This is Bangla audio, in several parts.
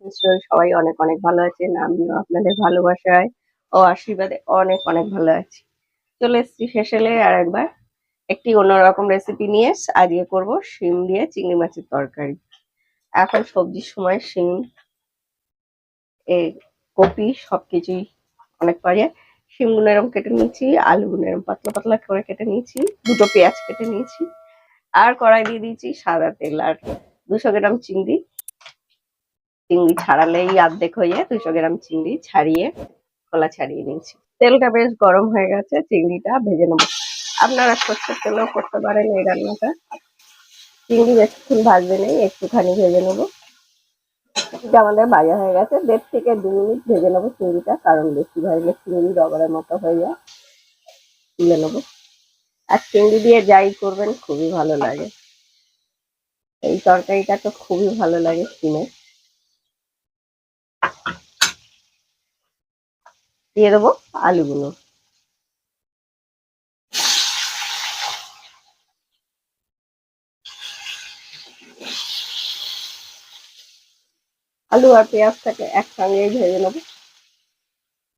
নিশ্চয়ই সবাই অনেক অনেক ভালো আছেন। আমিও আপনাদের ভালোবাসায় ও আশীর্বাদে অনেক অনেক ভালো আছি। চলে এসেছি শেষেলে আরেকবার একটি অন্যরকম রেসিপি নিয়ে। আজকে করব শিম দিয়ে চিংড়ি মাছের তরকারি। এখন সবজির সময় শিম, কপি সবকিছুই অনেক পাওয়া যায়। শিমগুলো এরকম কেটে নিয়েছি, আলুগুলো এরকম পাতলা পাতলা করে কেটে নিয়েছি, দুটো পেঁয়াজ কেটে নিয়েছি, আর কড়াই দিয়ে দিয়েছি সাদা তেল আর 200 গ্রাম চিংড়ি। চিংড়ি ছাড়ালেই অর্ধেক হয়ে যায়। 200 গ্রাম চিংড়ি ছাড়িয়ে খোলা ছাড়িয়ে নিয়েছি। তেলটা বেশ গরম হয়ে গেছে, চিংড়িটা ভেজে নেবো। আপনারা সর্ষের তেলেও করতে পারেন এই রান্নাটা। চিংড়ি বেশিক্ষণ ভাজবে নেই, একটুখানি ভেজে নেবো। চিংড়িটা আমাদের ভাজা হয়ে গেছে, 1.5 থেকে 2 মিনিট ভেজে নেবো চিংড়িটা, কারণ বেশি ভাজলে চিংড়ি রবরের মতো হয়ে যায়। তুলে নেবো। আর চিংড়ি দিয়ে যাই করবেন খুবই ভালো লাগে। এই তরকারিটা তো খুবই ভালো লাগে শিমের। দিয়ে দেবো আলুগুলো। আলু আর পেঁয়াজটাকে একসঙ্গেই ভেজে নেবো।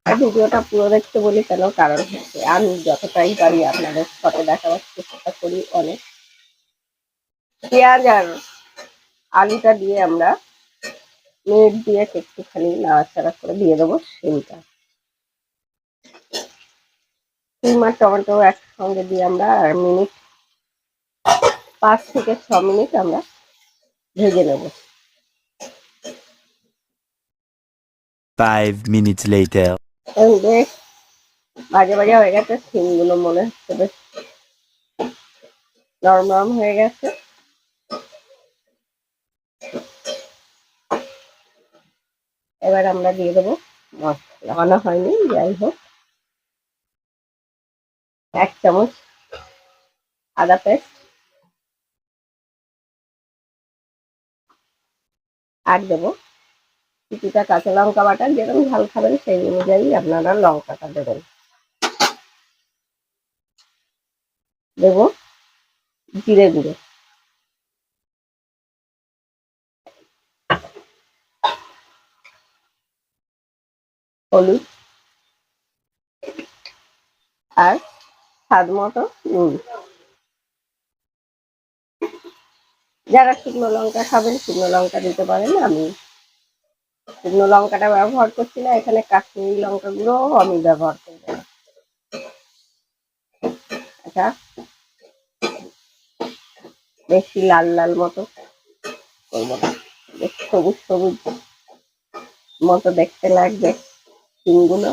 আর ভিডিওটা পুরো দেখতে বলি কেন, কারণ হচ্ছে আমি যতটাই পারি আপনাদের সাথে দেখাবার চেষ্টা করি অনেক। পেঁয়াজ আর আলুটা দিয়ে আমরা নেড়ে দিয়ে একটুখানি নাড়াচাড়া করে দিয়ে দেবো শিমটা। শিম আর টমেটো একসঙ্গে দিয়ে আমরা আর 5 থেকে 6 মিনিট আমরা ভেজে নেব। 5 minutes later. বেশ ভাজা ভাজা হয়ে গেছে, শিমগুলো মনে হচ্ছে বেশ নরম নরম হয়ে গেছে। এবার আমরা দিয়ে দেবো মশলা, আনা হয়নি যাই হোক। 1 চামচ আদা পেস্ট, আর দেবো কিছুটা কাঁচা লঙ্কা বাটা। যেরকম ঝাল খাবেন সেই অনুযায়ী আপনারা লঙ্কাটা দেবেন। দেবো জিরে গুঁড়ো, হলুদ, আর স্বাদ মতো নুন। যারা শুকনো লঙ্কা খাবেন শুকনো লঙ্কা দিতে পারেন। আমি শুকনো লঙ্কাটা ব্যবহার করছি না, এখানে কাশ্মীরি লঙ্কা গুঁড়ো আমি ব্যবহার করবো না। এটা বেশি লাল লাল মতো করবো না, বেশ সবুজ সবুজ মতো দেখতে লাগবে শিমগুলো।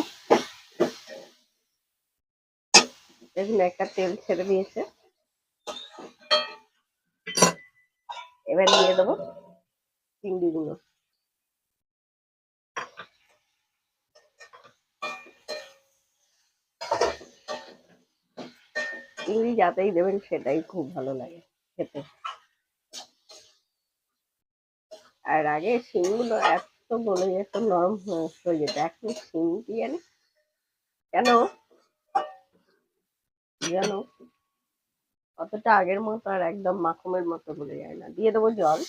দেখুন একটা তেল ছেড়ে দিয়েছে। এবার দিয়ে দেবো চিংড়িগুলো। চিংড়ি যাতেই দেবেন সেটাই খুব ভালো লাগে খেতে। আর আগে শিমগুলো এত গলে যেত, নরম হয়ে যেত, এখন শিম দিয়ে কেন যেন অতটা আগের মতো আর একদম মাখনের মতো গলে যায় না। দিয়ে দেবো জল।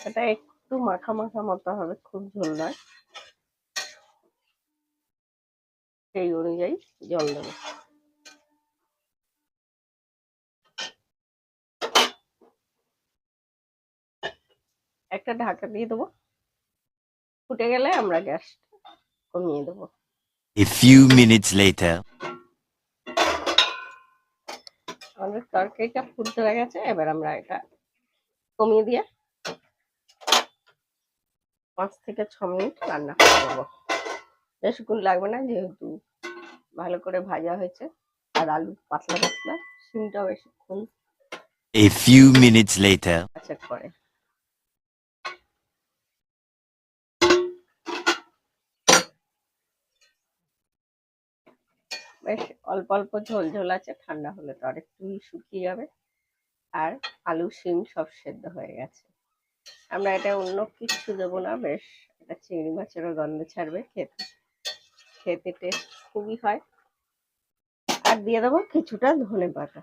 এটা একটু মাখা মাখা মতো হবে, খুব ঝোল নয়। সেই অনুযায়ী জল দেবো। একটা ঢাকা দিয়ে দেবো, ফুটে গেলে আমরা গ্যাস কমিয়ে দেবো। A few minutes later. আমাদের তরকারিটা ফুটতে হয়ে গেছে, এবার আমরা এটা কমিয়ে দিয়ে 5 থেকে 6 মিনিট রান্না করে দেবো। বেশিক্ষণ লাগবে না, যেহেতু ভালো করে ভাজা হয়েছে আর আলু পাতলা পাতলা। শিমটাও বেশিক্ষণ A few minutes later. আচ্ছা করে। বেশ অল্প অল্প ঝোল ঝোল আছে, ঠান্ডা হলে তো আর একটু শুকিয়ে যাবে। আর আলু শিম সব সেদ্ধ হয়ে গেছে। আমরা এটা অন্য কিছু দেবো না, বেশ এটা চিংড়ি মাছেরও গন্ধ ছাড়বে, খেতে খেতে টেস্ট খুবই হয়। আর দিয়ে দেবো কিছুটা ধনে পাতা।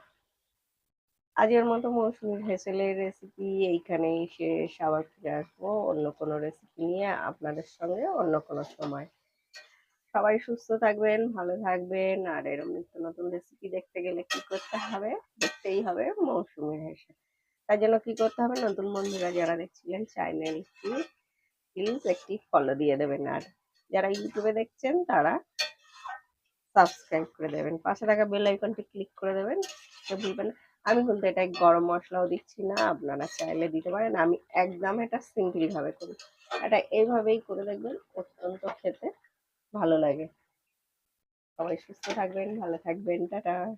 আজকের মতো মৌসুমী হেসেলের রেসিপি এইখানেই শেষ। আবার ফিরে আসবো অন্য কোনো রেসিপি নিয়ে আপনাদের সঙ্গে অন্য কোনো সময়। সবাই সুস্থ থাকবেন, ভালো থাকবেন। আর এরকম নিত্য নতুন রেসিপি দেখতে গেলে কি করতে হবে? দেখতেই হবে মৌসুমীর হেসেল। তার জন্য কি করতে হবে? নতুন বন্ধুরা যারা দেখছিলেন চ্যানেলটি প্লিজ একটি ফলো দিয়ে দেবেন। আর যারা ইউটিউবে দেখছেন তারা সাবস্ক্রাইব করে দেবেন, পাশে থাকা বেল আইকনটি ক্লিক করে দেবেন। কেউ ভুলবেন না। আমি কিন্তু এটা গরম মশলাও দিচ্ছি না, আপনারা চাইলে দিতে পারেন। আমি একদম এটা সিম্পলি ভাবে করি। এটা এইভাবেই করে দেখবেন, অত্যন্ত খেতে ভালো লাগে। সবাই সুস্থ থাকবেন, ভালো থাকবেন, টাটা।